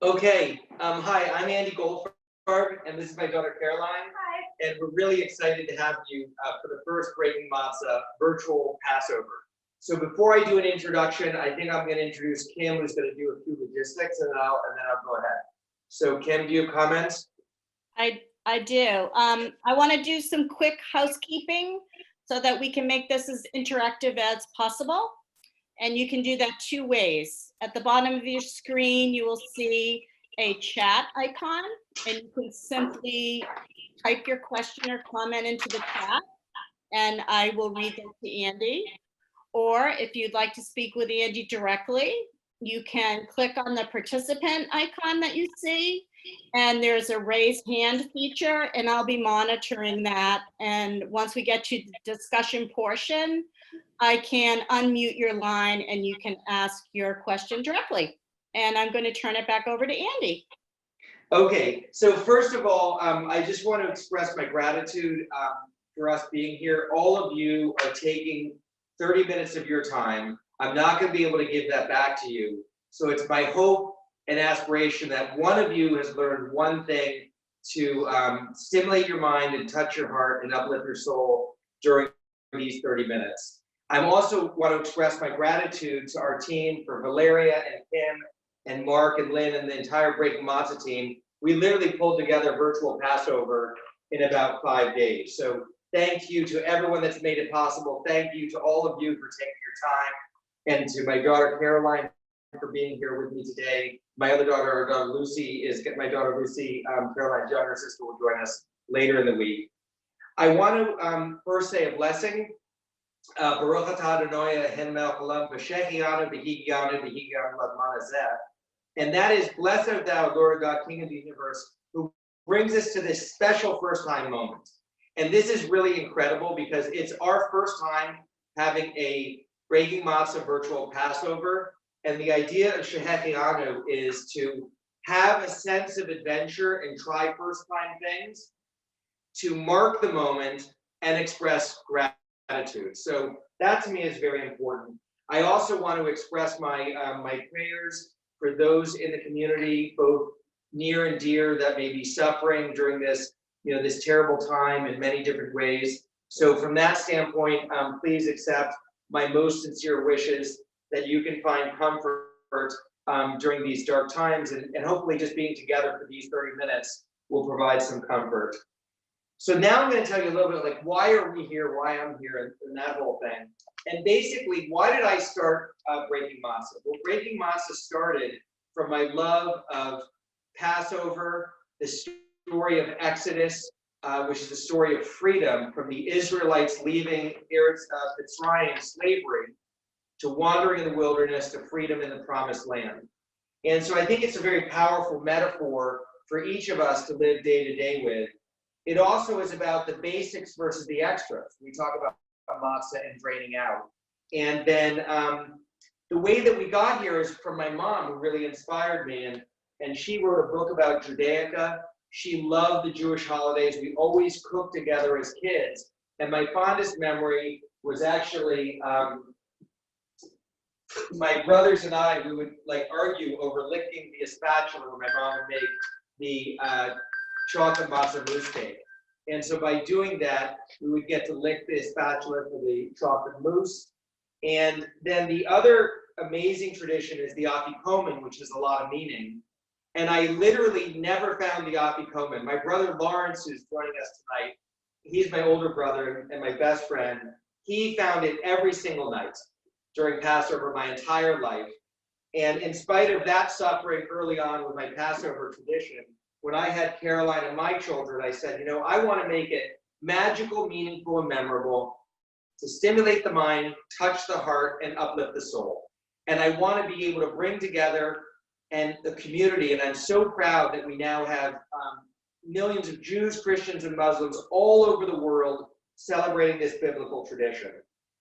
Okay, hi, I'm Andy Goldfarb, and this is my daughter Caroline. Hi. And we're really excited to have you for the first Breaking Matzah virtual Passover. So before I do an introduction, I think I'm going to introduce Kim, who's going to do a few logistics, and then I'll go ahead. So Kim, do you have comments? I do. I want to do some quick housekeeping so that we can make this as interactive as possible. And you can do that two ways. At the bottom of your screen, you will see a chat icon, and you can simply type your question or comment into the chat, and I will read them to Andy. Or if you'd like to speak with Andy directly, you can click on the participant icon that you see, and there's a raise hand feature, and I'll be monitoring that. And once we get to the discussion portion, I can unmute your line and you can ask your question directly. And I'm going to turn it back over to Andy. Okay, so first of all, I just want to express my gratitude for us being here. All of you are taking 30 minutes of your time. I'm not going to be able to give that back to you. So it's my hope and aspiration that one of you has learned one thing to stimulate your mind and touch your heart and uplift your soul during these 30 minutes. I also want to express my gratitude to our team, for Valeria and Kim and Mark and Lynn and the entire Breaking Matzah team. We literally pulled together virtual Passover in about 5 days. So thank you to everyone that's made it possible. Thank you to all of you for taking your time, and to my daughter Caroline for being here with me today. My other daughter, our daughter Lucy, Caroline's younger sister, will join us later in the week. I want to first say a blessing. Baruch atah Adonai Eloheinu melech haolam v'shechianu v'higianu v'higianu l'zman hazeh. And that is, blessed art thou, Lord God, King of the universe, who brings us to this special first time moment. And this is really incredible because it's our first time having a Breaking Matzah virtual Passover. And the idea of Shehechianu is to have a sense of adventure and try first time things, to mark the moment and express gratitude. So that to me is very important. I also want to express my my prayers for those in the community, both near and dear, that may be suffering during this, this terrible time in many different ways. So from that standpoint, please accept my most sincere wishes that you can find comfort during these dark times, and hopefully just being together for these 30 minutes will provide some comfort. So now I'm going to tell you a little bit like why are we here, why I'm here, and that whole thing. And basically, why did I start Breaking Matzah? Well, Breaking Matzah started from my love of Passover, the story of Exodus, which is the story of freedom from the Israelites leaving Mitzrayim slavery to wandering in the wilderness to freedom in the promised land. And so I think it's a very powerful metaphor for each of us to live day to day with. It also is about the basics versus the extras. We talk about matzah and draining out. And then the way that we got here is from my mom, who really inspired me. And she wrote a book about Judaica. She loved the Jewish holidays. We always cooked together as kids. And my fondest memory was actually my brothers and I, we would argue over licking the spatula when my mom would make the chocolate matzah mousse cake. And so by doing that, we would get to lick the spatula for the chocolate mousse. And then the other amazing tradition is the afikomen, which has a lot of meaning. And I literally never found the afikomen. My brother Lawrence, who's joining us tonight, he's my older brother and my best friend. He found it every single night during Passover my entire life. And in spite of that suffering early on with my Passover tradition, when I had Caroline and my children, I said, I want to make it magical, meaningful, and memorable to stimulate the mind, touch the heart, and uplift the soul. And I want to be able to bring together and the community, and I'm so proud that we now have millions of Jews, Christians, and Muslims all over the world celebrating this biblical tradition.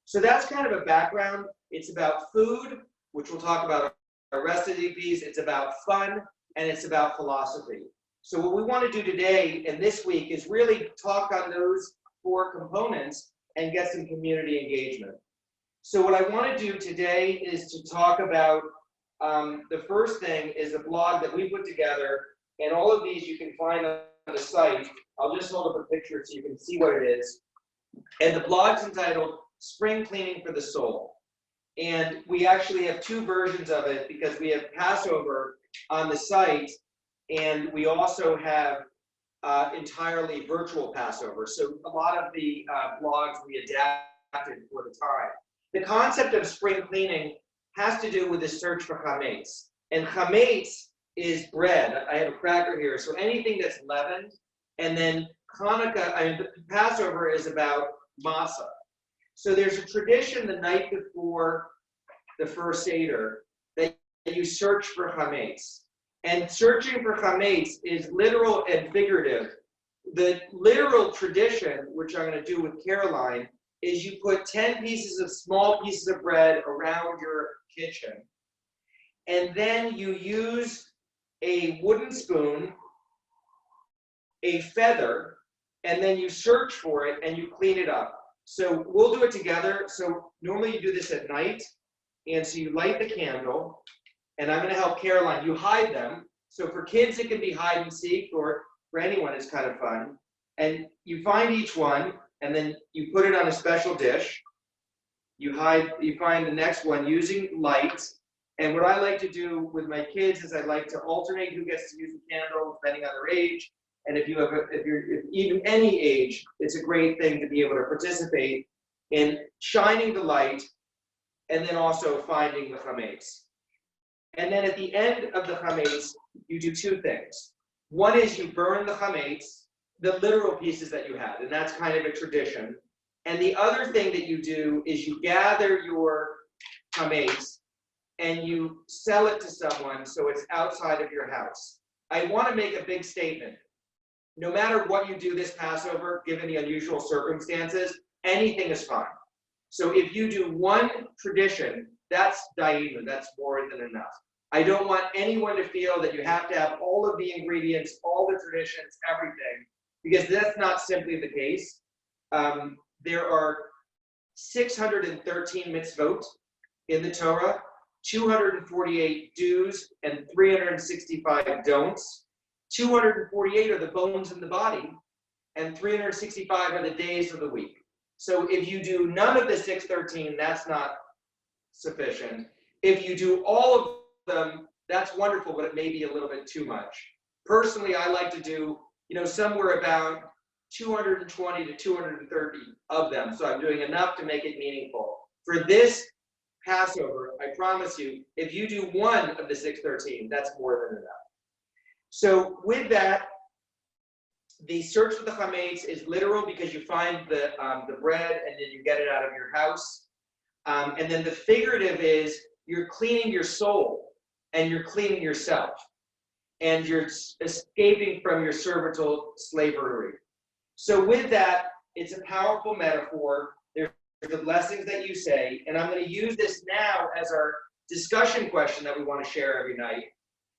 So that's kind of a background. It's about food, which we'll talk about our rest of the EPs. It's about fun, and it's about philosophy. So what we want to do today and this week is really talk on those 4 components and get some community engagement. So what I want to do today is to talk about, the first thing is a blog that we put together, and all of these you can find on the site. I'll just hold up a picture so you can see what it is. And the blog's entitled Spring Cleaning for the Soul. And we actually have two versions of it because we have Passover on the site, and we also have entirely virtual Passover. So a lot of the blogs we adapted for the time. The concept of spring cleaning has to do with the search for chametz. And chametz is bread. I have a cracker here. So anything that's leavened. And then Hanukkah, Passover is about matzah. So there's a tradition the night before the first Seder that you search for chametz. And searching for chametz is literal and figurative. The literal tradition, which I'm going to do with Caroline, is you put 10 small pieces of bread around your kitchen. And then you use a wooden spoon, a feather, and then you search for it and you clean it up. So we'll do it together. So normally you do this at night. And so you light the candle, and I'm going to help Caroline. You hide them. So for kids, it can be hide and seek, or for anyone, it's kind of fun. And you find each one, and then you put it on a special dish. You find the next one using light. And what I like to do with my kids is I like to alternate who gets to use the candle depending on their age. And if you're even any age, it's a great thing to be able to participate in shining the light and then also finding the chametz. And then at the end of the chametz, you do two things. One is you burn the chametz, the literal pieces that you had, and that's kind of a tradition. And the other thing that you do is you gather your chametz and you sell it to someone so it's outside of your house. I want to make a big statement. No matter what you do this Passover, given the unusual circumstances, anything is fine. So if you do one tradition, that's daima, that's more than enough. I don't want anyone to feel that you have to have all of the ingredients, all the traditions, everything, because that's not simply the case. There are 613 mitzvot in the Torah, 248 do's, and 365 don'ts. 248 are the bones in the body, and 365 are the days of the week. So if you do none of the 613, that's not sufficient. If you do all of them, that's wonderful, but it may be a little bit too much. Personally, I like to do, somewhere about 220 to 230 of them. So I'm doing enough to make it meaningful. For this Passover, I promise you, if you do one of the 613, that's more than enough. So with that, the search for the chametz is literal because you find the bread and then you get it out of your house. And then the figurative is you're cleaning your soul and you're cleaning yourself. And you're escaping from your servile slavery. So with that, it's a powerful metaphor. There's the blessings that you say. And I'm going to use this now as our discussion question that we want to share every night.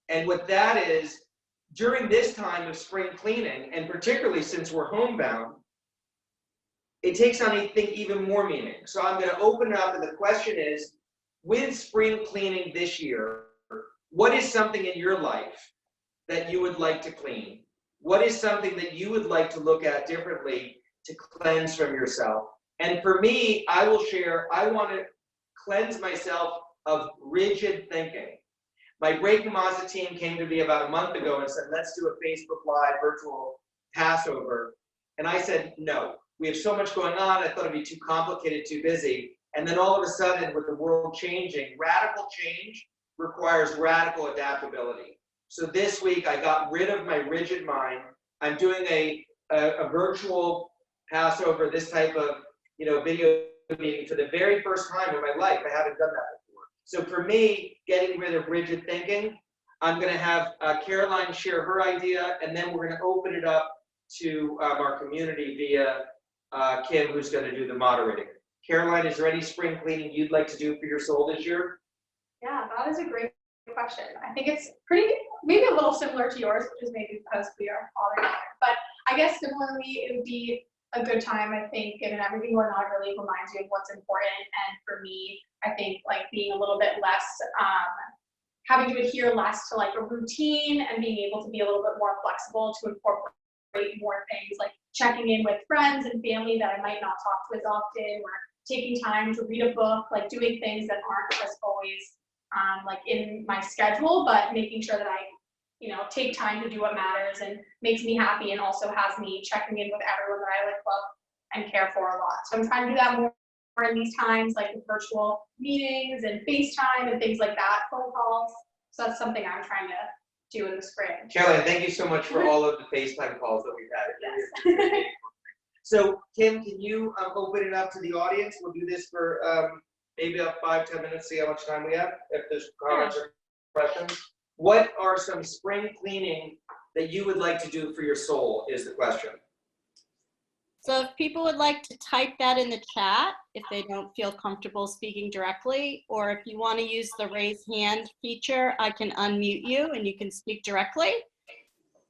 And what that is, during this time of spring cleaning, and particularly since we're homebound, it takes on, I think, even more meaning. So I'm going to open it up, and the question is, with spring cleaning this year, what is something in your life that you would like to clean? What is something that you would like to look at differently to cleanse from yourself? And for me, I will share, I want to cleanse myself of rigid thinking. My Breaking Mazza team came to me about a month ago and said, let's do a Facebook Live virtual Passover. And I said, no, we have so much going on. I thought it'd be too complicated, too busy. And then all of a sudden, with the world changing, radical change requires radical adaptability. So this week, I got rid of my rigid mind. I'm doing a virtual Passover, this type of video meeting for the very first time in my life. I haven't done that before. So for me, getting rid of rigid thinking, I'm going to have Caroline share her idea, and then we're going to open it up to our community via Kim, who's going to do the moderating. Caroline, is there any spring cleaning you'd like to do for your soul this year? Yeah, that is a great question. I think it's maybe a little similar to yours, which is maybe because we are all together. But I guess similarly, it would be a good time, I think, given everything going on, it really reminds you of what's important. And for me, I think like being a little bit less, having to adhere less to like a routine and being able to be a little bit more flexible to incorporate more things like checking in with friends and family that I might not talk to as often, or taking time to read a book, like doing things that aren't just always like in my schedule, but making sure that I, take time to do what matters and makes me happy, and also has me checking in with everyone that I like, love and care for a lot. So I'm trying to do that more in these times, like with virtual meetings and FaceTime and things like that, phone calls. So that's something I'm trying to do in the spring. Caroline, thank you so much for all of the FaceTime calls that we've had. Yes. So Kim, can you open it up to the audience? We'll do this for maybe about 5-10 minutes, see how much time we have, if there's comments or questions. What are some spring cleaning that you would like to do for your soul is the question. So if people would like to type that in the chat, if they don't feel comfortable speaking directly, or if you want to use the raise hand feature, I can unmute you and you can speak directly.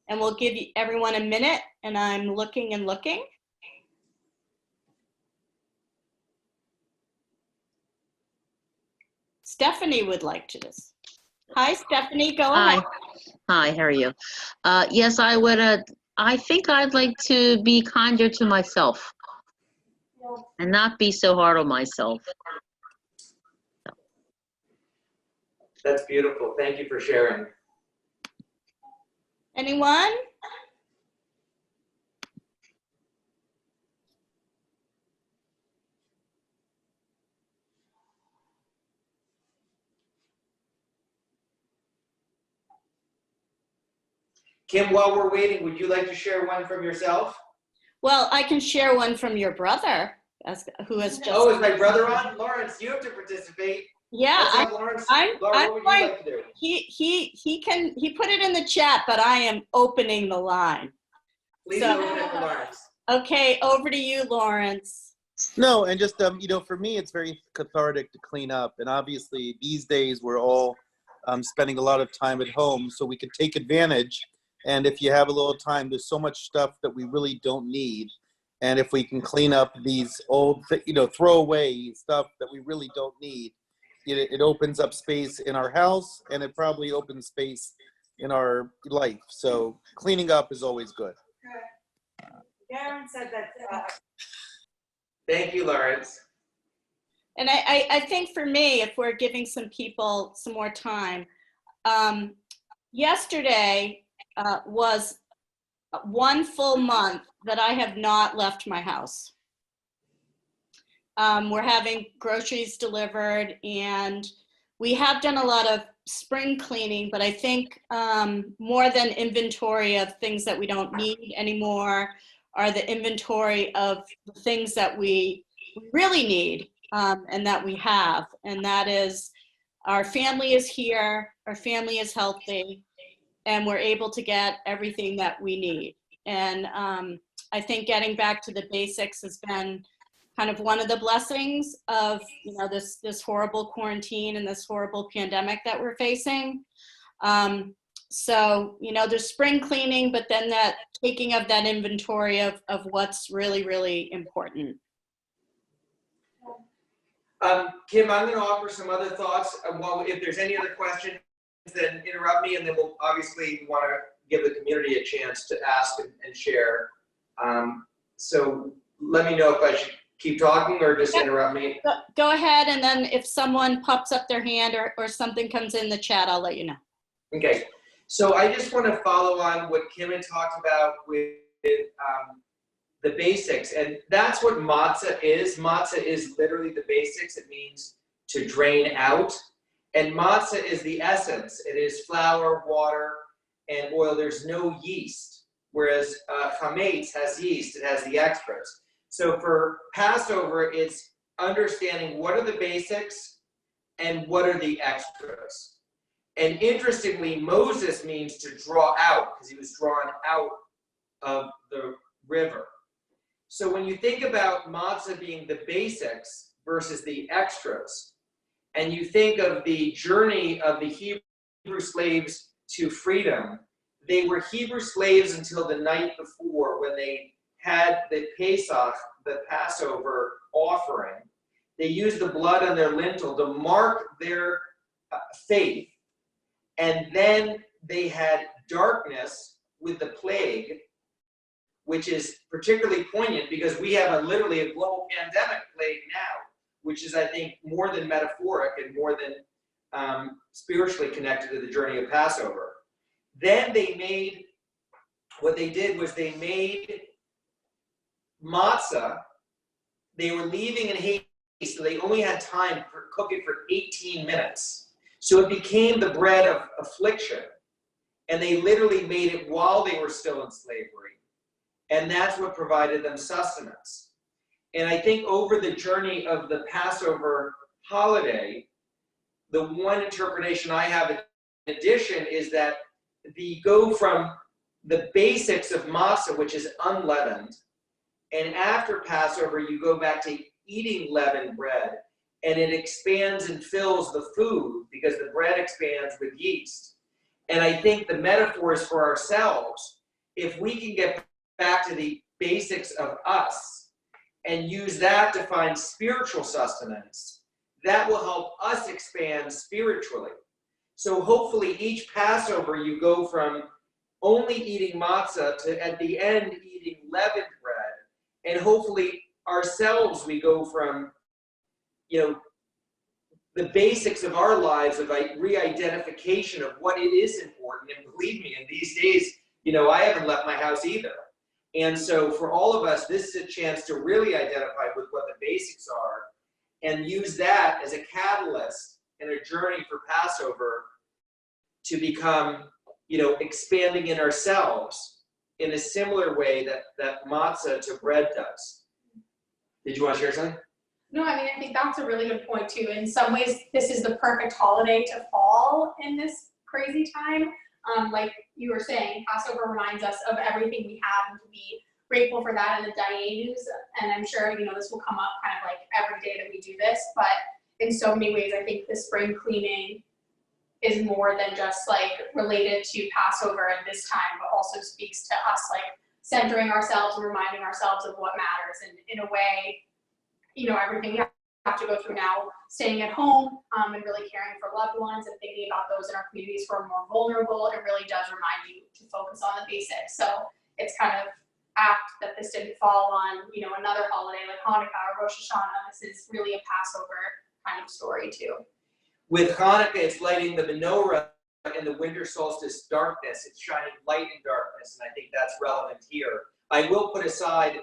And we'll give everyone a minute, and I'm looking and looking. Stephanie would like to this. Hi, Stephanie, go ahead. Hi, how are you? Yes, I would. I think I'd like to be kinder to myself and not be so hard on myself. That's beautiful. Thank you for sharing. Anyone? Kim, while we're waiting, would you like to share one from yourself? Well, I can share one from your brother, who has just. Oh, is my brother on? Lawrence, you have to participate. Yeah, Lawrence, I'm what would you going. like to do? He put it in the chat, but I am opening the line. Please So- open it for Lawrence. Okay, over to you, Lawrence. No, and just for me, it's very cathartic to clean up, and obviously these days we're all spending a lot of time at home, so we could take advantage. And if you have a little time, there's so much stuff that we really don't need, and if we can clean up these old, throwaway stuff that we really don't need, it opens up space in our house, and it probably opens space in our life. So cleaning up is always good. Darren said that. Thank you, Lawrence. And I think for me, if we're giving some people some more time, yesterday was 1 full month that I have not left my house. We're having groceries delivered, and we have done a lot of spring cleaning, but I think more than inventory of things that we don't need anymore are the inventory of the things that we really need and that we have. And that is, our family is here, our family is healthy, and we're able to get everything that we need. And I think getting back to the basics has been kind of one of the blessings of this horrible quarantine and this horrible pandemic that we're facing. So there's spring cleaning, but then that taking of that inventory of what's really, really important. Kim, I'm going to offer some other thoughts. Well, if there's any other questions, then interrupt me, and then we'll obviously want to give the community a chance to ask and share. So let me know if I should keep talking or just interrupt me. Go ahead, and then if someone pops up their hand or something comes in the chat, I'll let you know. Okay, so I just want to follow on what Kim had talked about with the basics, and that's what matzah is. Matzah is literally the basics. It means to drain out, and matzah is the essence. It is flour, water, and oil. There's no yeast, whereas chametz has yeast. It has the extras. So for Passover, it's understanding what are the basics and what are the extras. And interestingly, Moses means to draw out, because he was drawn out of the river. So when you think about matzah being the basics versus the extras, and you think of the journey of the Hebrew slaves to freedom, they were Hebrew slaves until the night before, when they had the Pesach, the Passover offering. They used the blood on their lintel to mark their faith. And then they had darkness with the plague, which is particularly poignant because we have literally a global pandemic plague now, which is, I think, more than metaphoric and more than spiritually connected to the journey of Passover. Then what they did was they made matzah. They were leaving in haste, so they only had time to cook it for 18 minutes. So it became the bread of affliction. And they literally made it while they were still in slavery. And that's what provided them sustenance. And I think over the journey of the Passover holiday, the one interpretation I have in addition is that the go from the basics of matzah, which is unleavened, and after Passover, you go back to eating leavened bread, and it expands and fills the food because the bread expands with yeast. And I think the metaphor is for ourselves. If we can get back to the basics of us and use that to find spiritual sustenance, that will help us expand spiritually. So hopefully each Passover you go from only eating matzah to at the end eating leavened bread. And hopefully ourselves we go from, the basics of our lives of re-identification of what it is important. And believe me, in these days, I haven't left my house either. And so for all of us, this is a chance to really identify with what the basics are and use that as a catalyst and a journey for Passover to become, expanding in ourselves in a similar way that matzah to bread does. Did you want to share something? No, I think that's a really good point too. In some ways, this is the perfect holiday to fall in this crazy time. Like you were saying, Passover reminds us of everything we have and to be grateful for that in the Dayanus. And I'm sure, this will come up kind of like every day that we do this. But in so many ways, I think the spring cleaning is more than just like related to Passover at this time, but also speaks to us like centering ourselves and reminding ourselves of what matters. And in a way, everything we have to go through now, staying at home and really caring for loved ones and thinking about those in our communities who are more vulnerable, it really does remind you to focus on the basics. So it's kind of apt that this didn't fall on, another holiday like Hanukkah or Rosh Hashanah. This is really a Passover kind of story too. With Hanukkah, it's lighting the menorah in the winter solstice darkness. It's shining light in darkness, and I think that's relevant here. I will put aside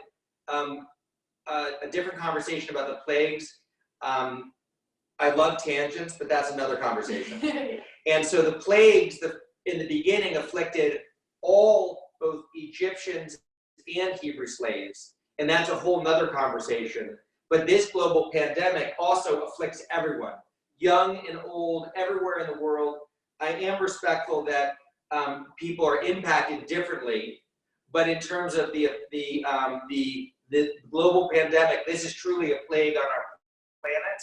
a different conversation about the plagues. I love tangents, but that's another conversation. And so the plagues in the beginning afflicted all, both Egyptians and Hebrew slaves. And that's a whole nother conversation. But this global pandemic also afflicts everyone, young and old, everywhere in the world. I am respectful that people are impacted differently, but in terms of the global pandemic, this is truly a plague on our planet,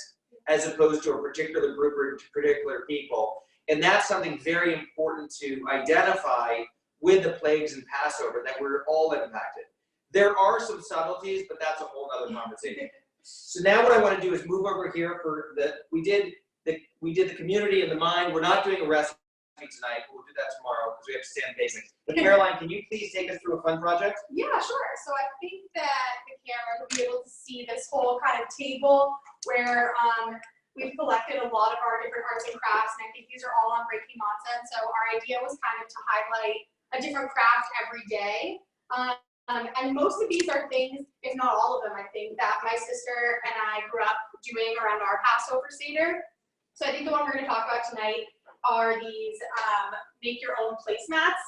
as opposed to a particular group or particular people. And that's something very important to identify with the plagues and Passover, that we're all impacted. There are some subtleties, but that's a whole other conversation. So now what I want to do is move over here we did the community and the mind. We're not doing a recipe tonight. We'll do that tomorrow because we have to stay on basics. But Caroline, can you please take us through a fun project? Yeah, sure. So I think that the camera will be able to see this whole kind of table where we've collected a lot of our different arts and crafts, and I think these are all on breaking matzah. And so our idea was kind of to highlight a different craft every day. And most of these are things, if not all of them, I think, that my sister and I grew up doing around our Passover Seder. So I think the one we're going to talk about tonight are these make your own placemats.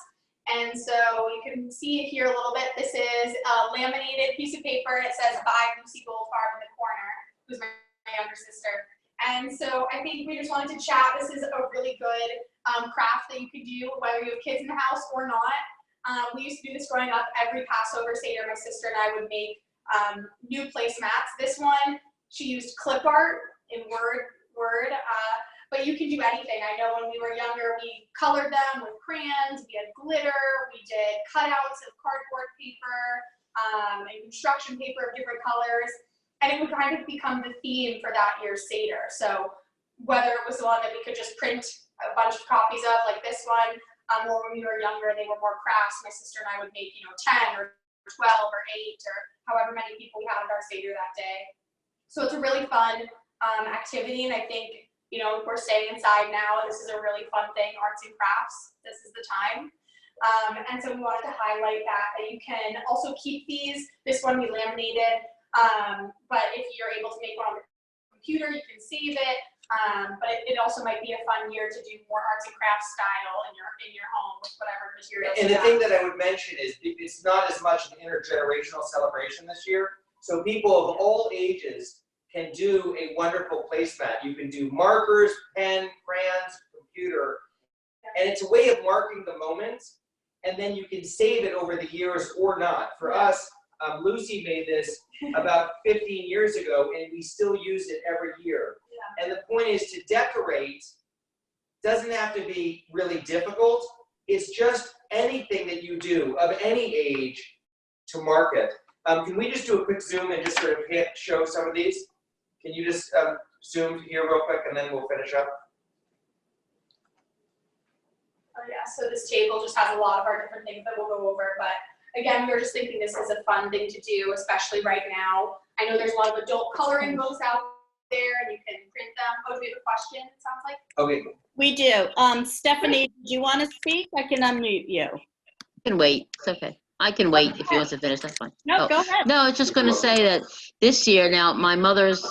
And so you can see it here a little bit. This is a laminated piece of paper. It says by Lucy Goldfarb in the corner, who's my younger sister. And so I think we just wanted to chat. This is a really good craft that you could do whether you have kids in the house or not. We used to do this growing up. Every Passover Seder, my sister and I would make new placemats. This one, she used clip art in Word, but you can do anything. I know when we were younger, we colored them with crayons, we had glitter, we did cutouts of cardboard paper. and construction paper of different colors, and it would kind of become the theme for that year's Seder. So whether it was one that we could just print a bunch of copies of, like this one, or when we were younger, they were more crafts. My sister and I would make, 10 or 12 or 8 or however many people we had at our Seder that day. So it's a really fun activity, and I think, if we're staying inside now, this is a really fun thing, arts and crafts. This is the time. And so we wanted to highlight that you can also keep these. This one we laminated, but if you're able to make one on the computer, you can save it. But it also might be a fun year to do more arts and crafts style in your home with whatever materials. And the thing that I would mention is it's not as much an intergenerational celebration this year. So people of all ages can do a wonderful placemat. You can do markers, pen, crayons, computer, and it's a way of marking the moment, and then you can save it over the years or not. For us, Lucy made this about 15 years ago, and we still use it every year. Yeah. And the point is to decorate doesn't have to be really difficult. It's just anything that you do of any age to mark it. Can we just do a quick zoom and just sort of show some of these? Can you just zoom here real quick, and then we'll finish up? Oh yeah, so this table just has a lot of our different things that we'll go over, but again, we were just thinking this is a fun thing to do, especially right now. I know there's a lot of adult coloring books out there, and you can print them. Oh, do we have a question, it sounds like? Okay. We do. Stephanie, do you want to speak? I can unmute you. I can wait. It's okay. I can wait if you want to finish. That's fine. No, Oh. go ahead. No, I was just going to say that this year, now my mother's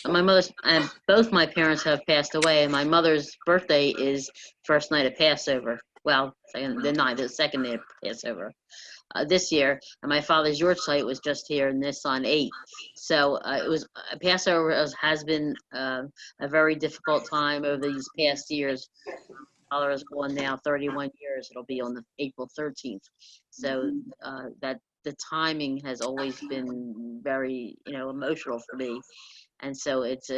and both my parents have passed away, and my mother's birthday is first night of Passover. Well, the second day of Passover this year, and my father's yahrzeit was just here in this on 8. So it was Passover has been a very difficult time over these past years. Father is going now 31 years. It'll be on the April 13th. So that the timing has always been very emotional for me. And so it's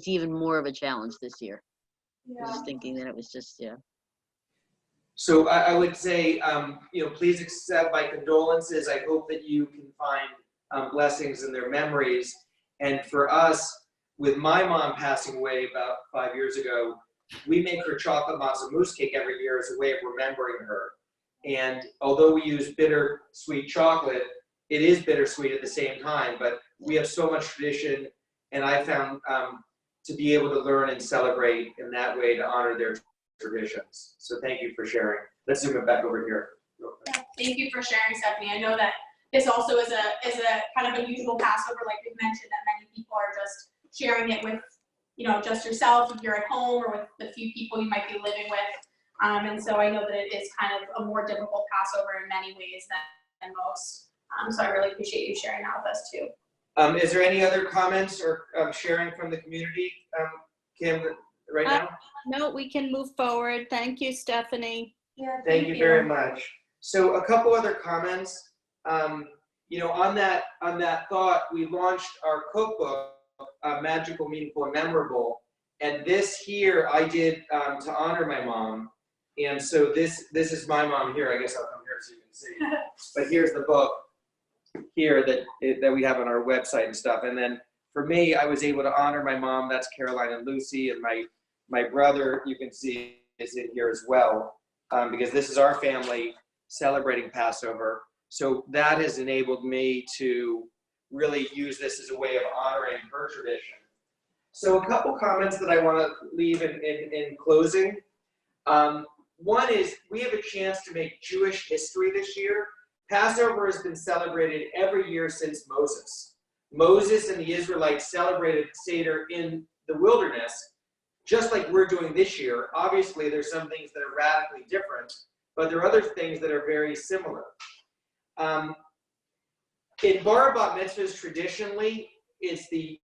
even more of a challenge this year. Yeah. Just thinking that it was just So I would say, please accept my condolences. I hope that you can find blessings in their memories. And for us, with my mom passing away about 5 years ago, we make her chocolate matzo mousse cake every year as a way of remembering her. And although we use bittersweet chocolate, it is bittersweet at the same time, but we have so much tradition, and I found to be able to learn and celebrate in that way to honor their traditions. So thank you for sharing. Let's zoom it back over here. Yeah, thank you for sharing, Stephanie. I know that this also is a kind of unusual Passover, like we mentioned, that many people are just sharing it with, just yourself if you're at home, or with the few people you might be living with. And so I know that it is kind of a more difficult Passover in many ways than most. So I really appreciate you sharing that with us too. Is there any other comments or sharing from the community, Kim, right now? No, we can move forward. Thank you, Stephanie. Yeah, Thank you very much. So a couple other comments. On that thought, we launched our cookbook, Magical, Meaningful, and Memorable. And this here I did to honor my mom. And so this is my mom here. I guess I'll come here so you can see. But here's the book here that we have on our website and stuff. And then for me, I was able to honor my mom. That's Caroline and Lucy, and my brother, you can see, is in here as well, because this is our family celebrating Passover. So that has enabled me to really use this as a way of honoring her tradition. So a couple comments that I want to leave in closing. One is we have a chance to make Jewish history this year. Passover has been celebrated every year since Moses. Moses and the Israelites celebrated Seder in the wilderness, just like we're doing this year. Obviously, there's some things that are radically different, but there are other things that are very similar. In Bar Bat mitzvahs, traditionally, it's a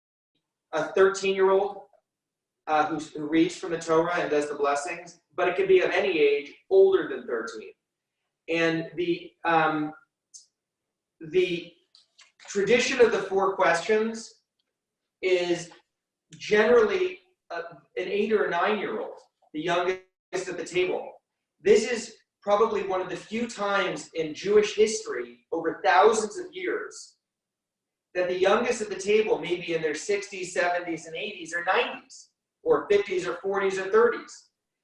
13-year-old who reads from the Torah and does the blessings, but it can be of any age older than 13. And the tradition of the 4 questions is generally an 8 or a 9-year-old, the youngest at the table. This is probably one of the few times in Jewish history over thousands of years that the youngest at the table may be in their 60s, 70s, and 80s or 90s, or 50s or 40s or 30s,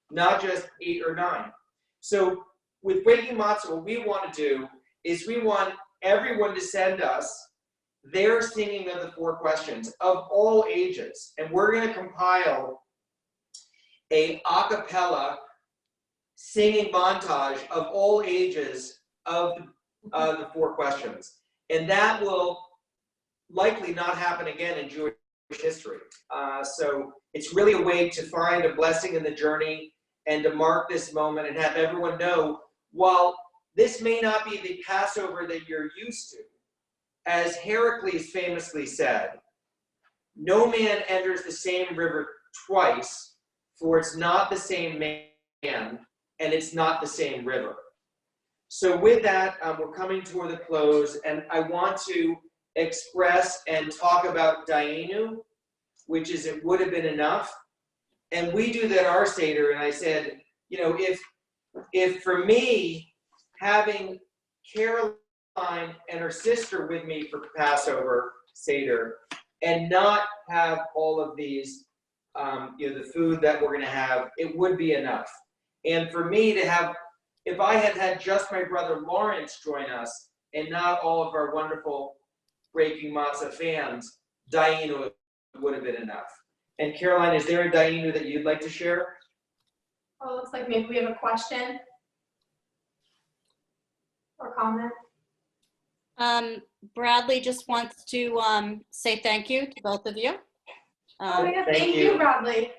not just 8 or 9. So with Breaking Matzo, what we want to do is we want everyone to send us their singing of the 4 questions of all ages. And we're going to compile a cappella singing montage of all ages of the 4 questions. And that will likely not happen again in Jewish history. So it's really a way to find a blessing in the journey and to mark this moment and have everyone know, while this may not be the Passover that you're used to, as Heracles famously said, no man enters the same river twice, for it's not the same man and it's not the same river. So with that, we're coming toward the close, and I want to express and talk about Dayenu, which is it would have been enough. And we do that our Seder, and I said, you know, if for me, having Caroline and her sister with me for Passover Seder, and not have all of these, you know, the food that we're going to have, it would be enough. And for me to have, if I had had just my brother Lawrence join us, and not all of our wonderful Breaking Matzah fans, Dayenu would have been enough. And Caroline, is there a Dayenu that you'd like to share? Oh, looks like maybe we have a question or comment. Bradley just wants to say thank you to both of you. Oh yeah, thank thank you. you, Bradley.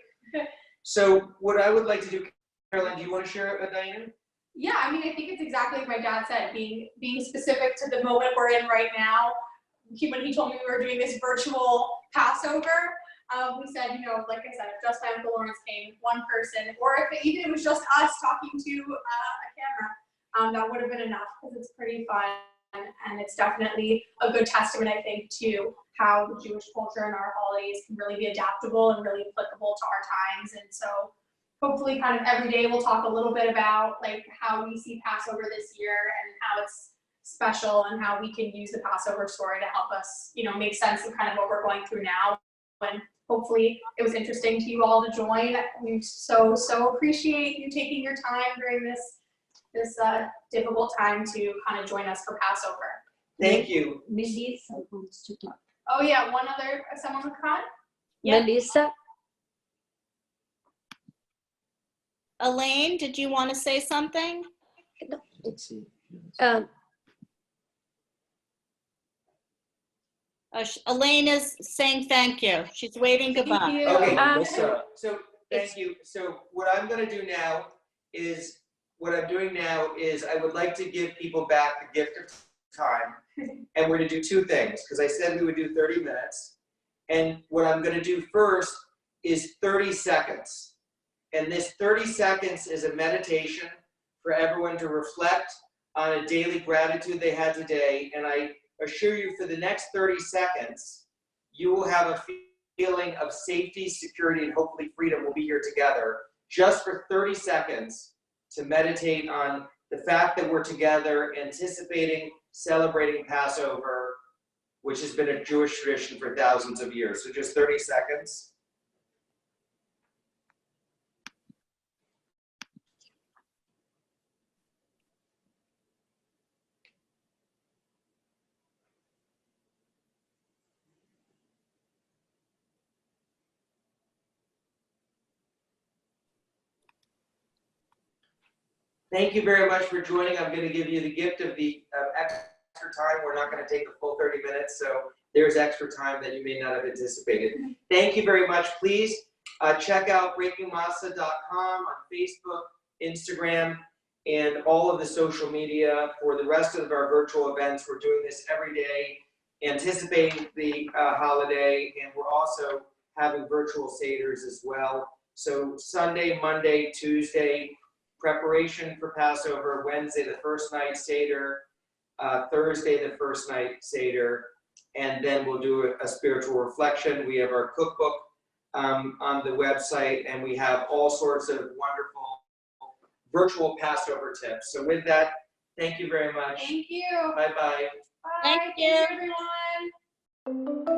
So what I would like to do, Caroline, do you want to share a Dayenu? Yeah, I mean, I think it's exactly like my dad said, being specific to the moment we're in right now. When he told me we were doing this virtual Passover, we said, you know, like I said, if just my Uncle Lawrence came, one person, or if even it was just us talking to a camera, that would have been enough, because it's pretty fun. And it's definitely a good testament, I think, to how the Jewish culture and our holidays can really be adaptable and really applicable to our times. And so hopefully kind of every day we'll talk a little bit about like how we see Passover this year and how it's special and how we can use the Passover story to help us, you know, make sense of kind of what we're going through now. And hopefully it was interesting to you all to join. We so appreciate you taking your time during this difficult time to kind of join us for Passover. Thank you. Melissa wants to talk. Oh yeah, someone with comment? Melissa? Elaine, did you want to say something? Elaine is saying thank you. She's waving goodbye. Thank you. Okay, so thank you. So what I'm going to do now is, I would like to give people back the gift of time. And we're going to do 2 things, because I said we would do 30 minutes. And what I'm going to do first is 30 seconds. And this 30 seconds is a meditation for everyone to reflect on a daily gratitude they had today. And I assure you, for the next 30 seconds, you will have a feeling of safety, security, and hopefully freedom. We'll be here together just for 30 seconds to meditate on the fact that we're together, anticipating, celebrating Passover, which has been a Jewish tradition for thousands of years. So just 30 seconds. Thank you very much for joining. I'm going to give you the gift of the extra time. We're not going to take the full 30 minutes, so there's extra time that you may not have anticipated. Thank you very much. Please check out breakingmasa.com on Facebook, Instagram, and all of the social media for the rest of our virtual events. We're doing this every day, anticipating the holiday, and we're also having virtual Seders as well. So Sunday, Monday, Tuesday, preparation for Passover, Wednesday, the first night Seder, Thursday, the first night Seder, and then we'll do a spiritual reflection. We have our cookbook on the website, and we have all sorts of wonderful virtual Passover tips. So with that, thank you very much. Thank you. Bye-bye. Bye. Thank you. Everyone.